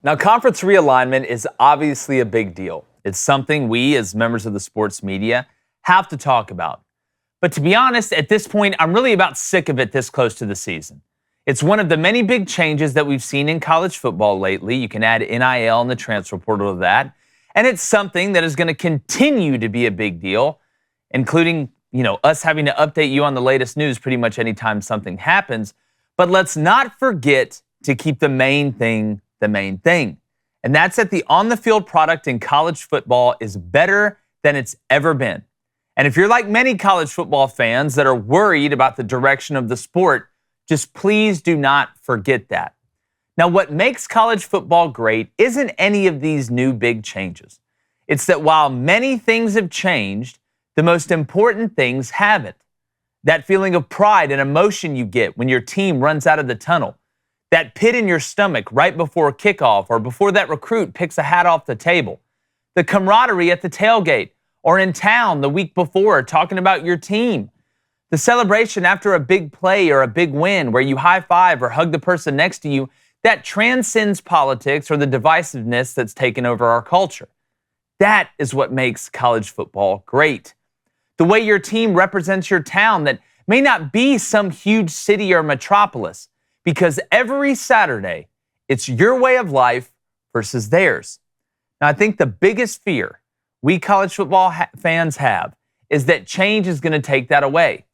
Now, conference realignment is obviously a big deal. It's something we, as members of the sports media, have to talk about. But to be honest, at this point, I'm really about sick of it this close to the season. It's one of the many big changes that we've seen in college football lately. You can add NIL and the transfer portal to that. And it's something that is going to continue to be a big deal, including, us having to update you on the latest news pretty much anytime something happens. But let's not forget to keep the main thing. And that's that the on-the-field product in college football is better than it's ever been. And if you're like many college football fans that are worried about the direction of the sport, just please do not forget that. Now, what makes college football great isn't any of these new big changes. It's that while many things have changed, the most important things haven't. That feeling of pride and emotion you get when your team runs out of the tunnel. That pit in your stomach right before kickoff or before that recruit picks a hat off the table. The camaraderie at the tailgate or in town the week before talking about your team. The celebration after a big play or a big win where you high five or hug the person next to you, that transcends politics or the divisiveness that's taken over our culture. That is what makes college football great. The way your team represents your town that may not be some huge city or metropolis, because every Saturday, it's your way of life versus theirs. Now, I think the biggest fear we college football fans have is that change is going to take that away.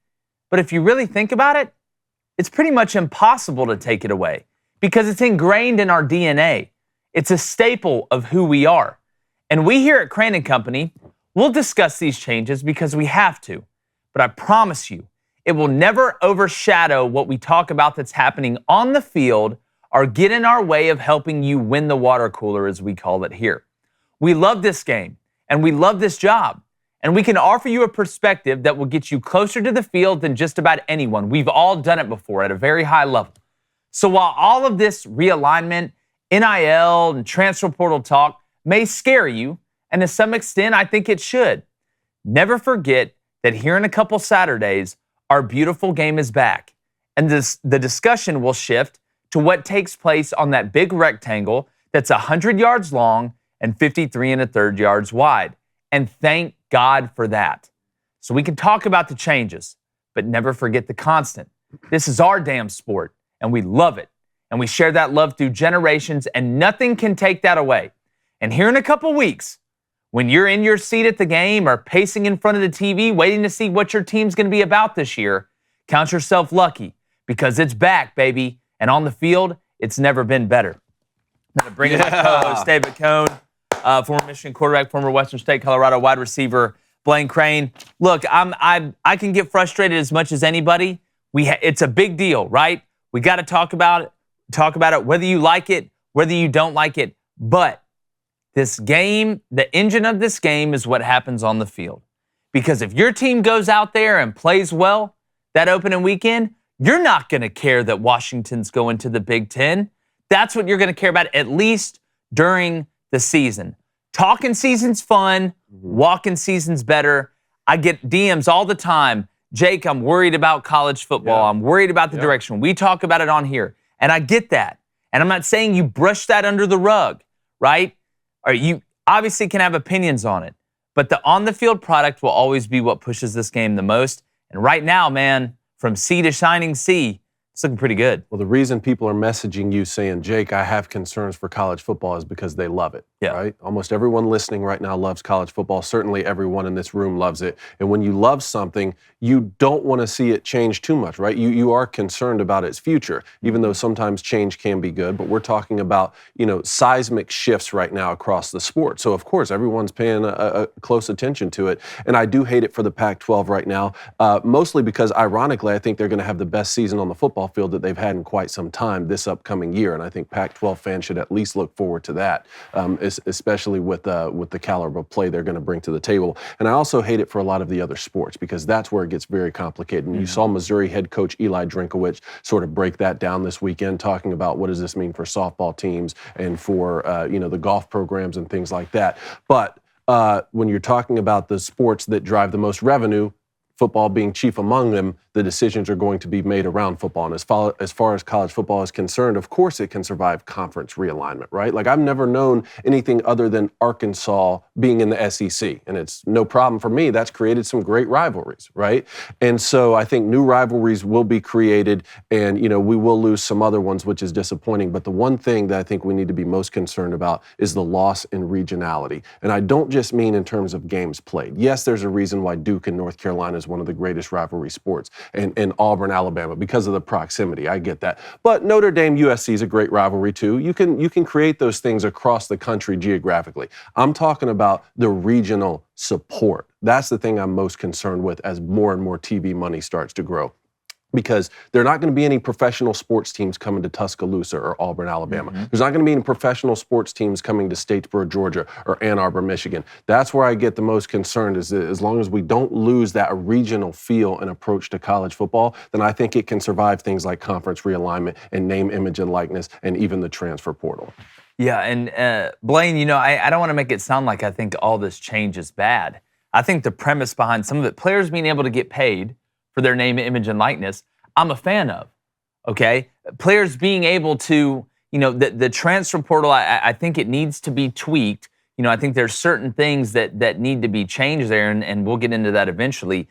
But if you really think about it, it's pretty much impossible to take it away because it's ingrained in our DNA. It's a staple of who we are. And we here at Crane & Company, we'll discuss these changes because we have to. But I promise you, it will never overshadow what we talk about that's happening on the field or get in our way of helping you win the water cooler, as we call it here. We love this game, and we love this job, and we can offer you a perspective that will get you closer to the field than just about anyone. We've all done it before at a very high level. So while all of this realignment, NIL, and transfer portal talk may scare you, and to some extent, I think it should, never forget that here in a couple Saturdays, our beautiful game is back, and the discussion will shift to what takes place on that big rectangle that's 100 yards long and 53 1/3 yards wide. And thank God for that. So we can talk about the changes, but never forget the constant. This is our damn sport, and we love it. And we share that love through generations, and nothing can take that away. And here in a couple weeks, when you're in your seat at the game or pacing in front of the TV waiting to see what your team's going to be about this year, count yourself lucky because it's back, baby. And on the field, it's never been better. I'm going to bring in my co-host, David Cohn, former Michigan quarterback, former Western State, Colorado wide receiver, Blaine Crane. Look, I can get frustrated as much as anybody. It's a big deal, right? We got to talk about it, whether you like it, whether you don't like it. But this game, the engine of this game is what happens on the field. Because if your team goes out there and plays well that opening weekend, you're not going to care that Washington's going to the Big Ten. That's what you're going to care about, at least during the season. Talking season's fun. Walking season's better. I get DMs all the time. Jake, I'm worried about college football. Yeah. I'm worried about the direction. We talk about it on here. And I get that. And I'm not saying you brush that under the rug, right? Or you obviously can have opinions on it, but the on-the-field product will always be what pushes this game the most. And right now, man, from sea to shining sea, it's looking pretty good. Well, the reason people are messaging you saying, Jake, I have concerns for college football is because they love it, right? Almost everyone listening right now loves college football. Certainly everyone in this room loves it. And when you love something, you don't want to see it change too much, right? You are concerned about its future, even though sometimes change can be good. But we're talking about, seismic shifts right now across the sport. So, of course, everyone's paying a close attention to it. And I do hate it for the Pac-12 right now, mostly because, ironically, I think they're going to have the best season on the football field that they've had in quite some time this upcoming year, and I think Pac-12 fans should at least look forward to that, especially with the caliber of play they're going to bring to the table. And I also hate it for a lot of the other sports because that's where it gets very complicated. And you saw Missouri head coach Eli Drinkowich sort of break that down this weekend, talking about what does this mean for softball teams and for the golf programs and things like that. But when you're talking about the sports that drive the most revenue, football being chief among them, the decisions are going to be made around football. And as far as college football is concerned, of course it can survive conference realignment, right? Like, I've never known anything other than Arkansas being in the SEC, and it's no problem for me. That's created some great rivalries, right? And so I think new rivalries will be created, and, we will lose some other ones, which is disappointing. But the one thing that I think we need to be most concerned about is the loss in regionality. And I don't just mean in terms of games played. Yes, there's a reason why Duke and North Carolina is one of the greatest rivalry sports, and Auburn, Alabama, because of the proximity. I get that. But Notre Dame, USC is a great rivalry too. You can create those things across the country geographically. I'm talking about the regional support. That's the thing I'm most concerned with as more and more TV money starts to grow. Because there are not going to be any professional sports teams coming to Tuscaloosa or Auburn, Alabama. Mm-hmm. There's not going to be any professional sports teams coming to Statesboro, Georgia, or Ann Arbor, Michigan. That's where I get the most concerned, is that as long as we don't lose that regional feel and approach to college football, then I think it can survive things like conference realignment and name, image, and likeness, and even the transfer portal. Yeah, and Blaine, I don't want to make it sound like I think all this change is bad. I think the premise behind some of it, players being able to get paid for their name, image, and likeness, I'm a fan of, okay? Players being able to, the transfer portal, I think it needs to be tweaked. I think there's certain things that need to be changed there, and we'll get into that eventually.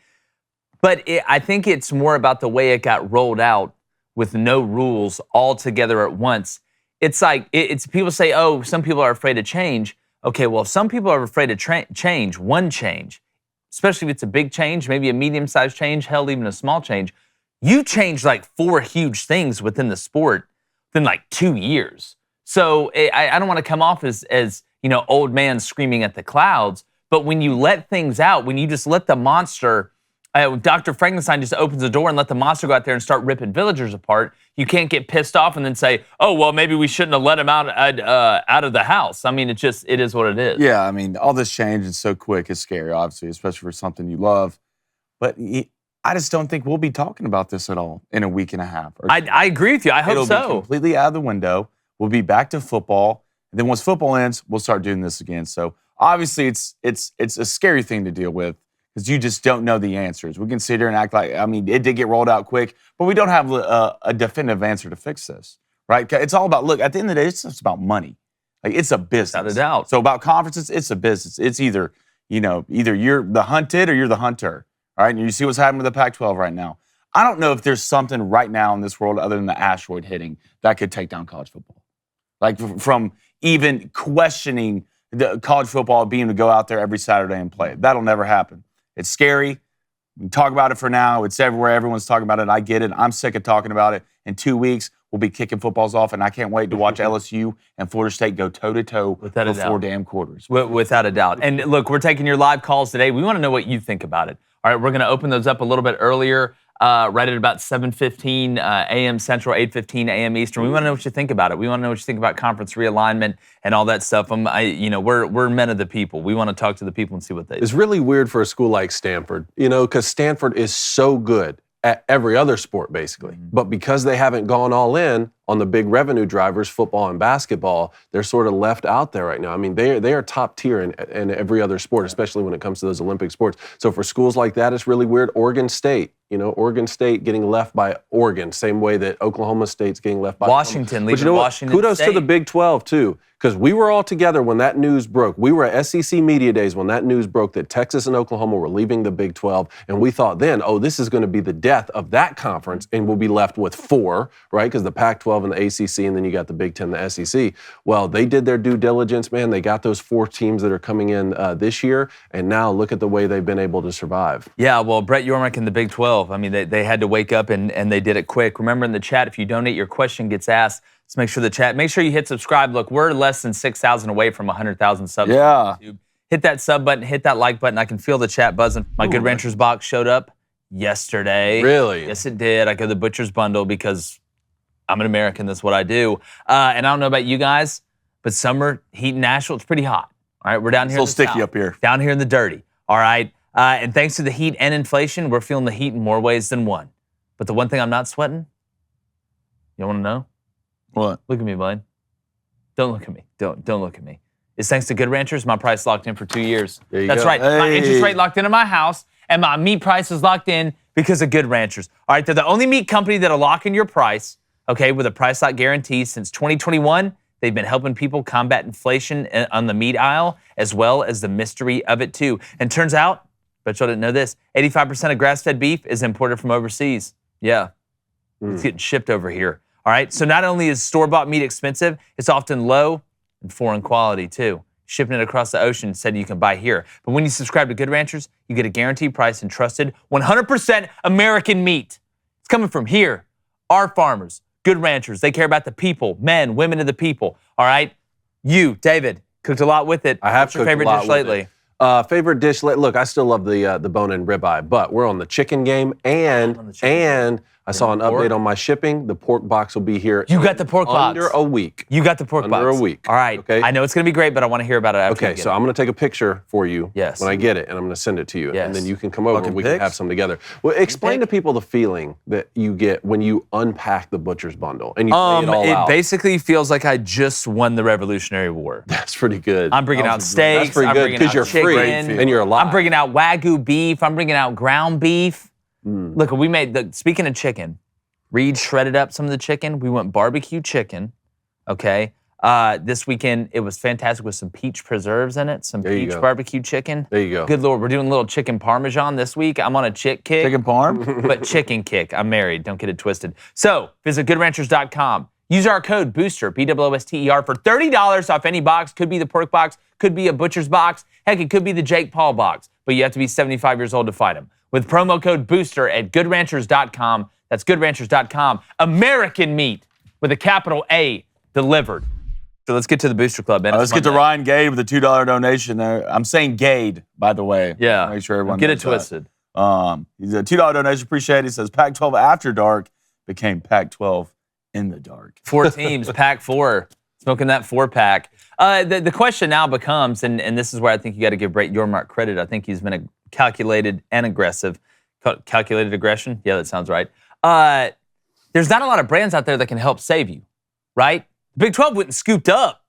But I think it's more about the way it got rolled out with no rules all together at once. It's like, it's people say, oh, some people are afraid of change. Okay, well, if some people are afraid of change, one change, especially if it's a big change, maybe a medium-sized change, hell, even a small change, you change like 4 huge things within the sport within like 2 years. So I don't want to come off as old man screaming at the clouds, but when you let things out, when you just let the monster, Dr. Frankenstein just opens the door and let the monster go out there and start ripping villagers apart, you can't get pissed off and then say, oh, well, maybe we shouldn't have let him out of the house. I mean, it is what it is. Yeah, I mean, all this change is so quick. It's scary, obviously, especially for something you love. But I just don't think we'll be talking about this at all in a week and a half. I agree with you. I hope so. It'll be completely out of the window. We'll be back to football. And then once football ends, we'll start doing this again. So obviously it's a scary thing to deal with, because you just don't know the answers. We can sit here and act like, I mean, it did get rolled out quick, but we don't have a definitive answer to fix this, right? It's all about, look, at the end of the day, it's just about money. Like, it's a business. Without a doubt. So about conferences, it's a business. It's either you're the hunted or you're the hunter, all right? And you see what's happening with the Pac-12 right now. I don't know if there's something right now in this world other than the asteroid hitting that could take down college football. Like, from even questioning the college football being to go out there every Saturday and play. That'll never happen. It's scary. We can talk about it for now. It's everywhere. Everyone's talking about it. I get it. I'm sick of talking about it. In 2 weeks, we'll be kicking footballs off, and I can't wait to watch LSU and Florida State go toe-to-toe for 4 damn quarters. Without a doubt. And look, we're taking your live calls today. We want to know what you think about it. All right, we're going to open those up a little bit earlier, right at about 7:15 a.m. Central, 8:15 a.m. Eastern. We want to know what you think about it. We want to know what you think about conference realignment and all that stuff. We're men of the people. We want to talk to the people and see what they do. It's really weird for a school like Stanford, because Stanford is so good at every other sport, basically. Mm-hmm. But because they haven't gone all in on the big revenue drivers, football and basketball, they're sort of left out there right now. I mean, they are top tier in every other sport, especially when it comes to those Olympic sports. So for schools like that, it's really weird. Oregon State getting left by Oregon, same way that Oklahoma State's getting left by Washington. But Washington kudos State to the Big 12 too, because we were all together when that news broke. We were at SEC Media Days when that news broke that Texas and Oklahoma were leaving the Big 12, and we thought then, this is going to be the death of that conference, and we'll be left with 4, right? Because the Pac-12 and the ACC, and then you got the Big 10, the SEC. Well, they did their due diligence, man. They got those 4 teams that are coming in this year, and now look at the way they've been able to survive. Yeah, well, Brett Yormark and the Big 12, I mean, they had to wake up and they did it quick. Remember, in the chat, if you donate, your question gets asked. Let's make sure you hit subscribe. Look, we're less than 6,000 away from 100,000 subs on YouTube. Hit that sub button, hit that like button. I can feel the chat buzzing. My Good Ranchers box showed up yesterday. Really? Yes, it did. I got the Butcher's Bundle because I'm an American. That's what I do. And I don't know about you guys, but summer heat in Nashville, it's pretty hot. All right, we're down here. It's a little sticky up here. Down here in the dirty. All right. And thanks to the heat and inflation, we're feeling the heat in more ways than one. But the one thing I'm not sweating, you want to know? What? Look at me, bud. Don't look at me. Don't look at me. It's thanks to Good Ranchers. My price locked in for 2 years. There you That's go. right. My interest rate locked into my house, and my meat price is locked in because of Good Ranchers. All right, they're the only meat company that'll lock in your price, okay, with a price lock guarantee. Since 2021, they've been helping people combat inflation on the meat aisle, as well as the mystery of it, too. And turns out, bet y'all didn't know this, 85% of grass-fed beef is imported from overseas. Yeah, it's getting shipped over here. All right, so not only is store-bought meat expensive, it's often low and foreign quality, too. Shipping it across the ocean said you can buy here. But when you subscribe to Good Ranchers, you get a guaranteed price and trusted 100% American meat. It's coming from here. Our farmers, Good Ranchers, they care about the people, men, women of the people. All right? You, David, cooked a lot with it. I have What's your favorite dish lately? Favorite dish? Look, I still love the bone-in ribeye, but we're on the chicken game, and I saw an update on my shipping. The pork box will be here. You got the pork box under a week. You got the pork box under a week. All right. Okay. I know it's going to be great, but I want to hear about it after. Okay, so I'm going to take a picture for you Yes. when I get it, and I'm going to send it to you, Yes. and then you can come over and we can pics? have some together. Well, explain to people the feeling that you get when you unpack the butcher's bundle and you lay it all out. It basically feels like I just won the Revolutionary War. That's pretty good. I'm bringing out steaks. That's pretty I'm good bringing because out you're free chicken. and you're alive. I'm bringing out Wagyu beef. I'm bringing out ground beef. Look, we made speaking of chicken, Reed shredded up some of the chicken. We went barbecue chicken, okay? This weekend, it was fantastic with some peach preserves in it, some peach barbecue chicken. There you go. Good Lord, we're doing a little chicken parmesan this week. I'm on a chick kick. Chicken parm? But chicken kick. I'm married. Don't get it twisted. So visit goodranchers.com. Use our code BOOSTER, BOOSTER, for $30 off any box. Could be the pork box, could be a butcher's box. Heck, it could be the Jake Paul box. But you have to be 75 years old to find them. With promo code BOOSTER at goodranchers.com. That's goodranchers.com. American meat with a capital A delivered. So let's get to the Booster Club, man. Let's get to Ryan Gade with a $2 donation there. I'm saying Gade, by the way. Yeah. Make sure everyone Get it knows that. twisted. He's a $2 donation. Appreciate it. He says Pac-12 after dark became Pac-12 in the dark. 4 teams, Pac 4. Smoking that 4-pack. The question now becomes, and this is where I think you got to give Brett Yormark credit. I think he's been a calculated and aggressive. Calculated aggression? Yeah, that sounds right. There's not a lot of brands out there that can help save you, right? Big 12 went and scooped up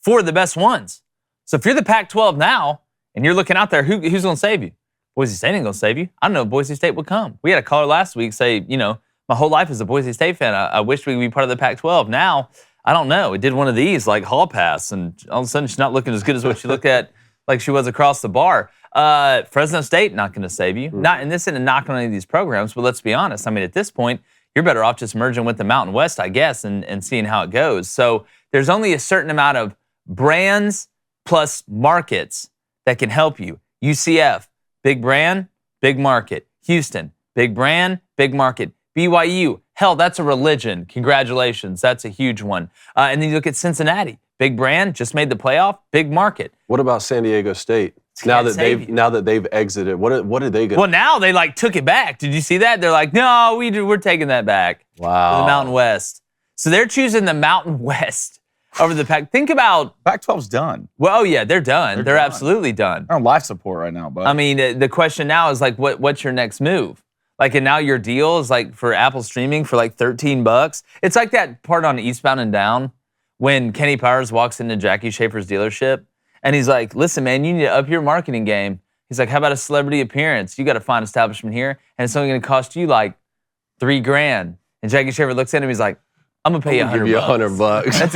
4 of the best ones. So if you're the Pac-12 now and you're looking out there, who's going to save you? Boise State ain't going to save you. I don't know if Boise State would come. We had a caller last week say, my whole life as a Boise State fan, I wish we could be part of the Pac-12. Now, I don't know. It did one of these, like Hall Pass, and all of a sudden she's not looking as good as what she looked at like she was across the bar. Fresno State, not going to save you. Not, and this isn't a knock on any of these programs, but let's be honest. I mean, at this point, you're better off just merging with the Mountain West, I guess, and seeing how it goes. So there's only a certain amount of brands plus markets that can help you. UCF, big brand, big market. Houston, big brand, big market. BYU, hell, that's a religion. Congratulations, that's a huge one. And then you look at Cincinnati, big brand, just made the playoff, big market. What about San Diego State? Now that they've exited, what are they going? Well, now they took it back. Did you see that? They're like, no, we're taking that back. Wow. The Mountain West. So they're choosing the Mountain West over the Pac. Think about Pac-12's done. Well, oh yeah, they're done. They're done. absolutely done. They're on life support right now, but I mean, the question now is what's your next move? And now your deal is for Apple streaming for $13. It's like that part on Eastbound and Down when Kenny Powers walks into Jackie Schaefer's dealership and he's like, listen, man, you need to up your marketing game. He's like, how about a celebrity appearance? You got to find an establishment here and it's only going to cost you $3,000. And Jackie Schaefer looks at him, he's like, I'm going to pay you $100. Give you $100. That's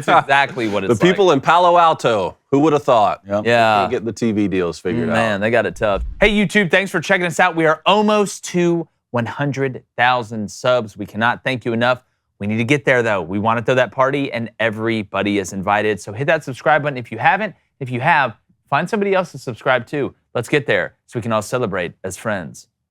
exactly what it's The people in Palo Alto, who would have thought? Yep. Yeah. Can't get the TV deals figured out. Man, they got it tough. Hey, YouTube, thanks for checking us out. We are almost to 100,000 subs. We cannot thank you enough. We need to get there, though. We want to throw that party, and everybody is invited. So hit that subscribe button if you haven't. If you have, find somebody else to subscribe to. Let's get there so we can all celebrate as friends.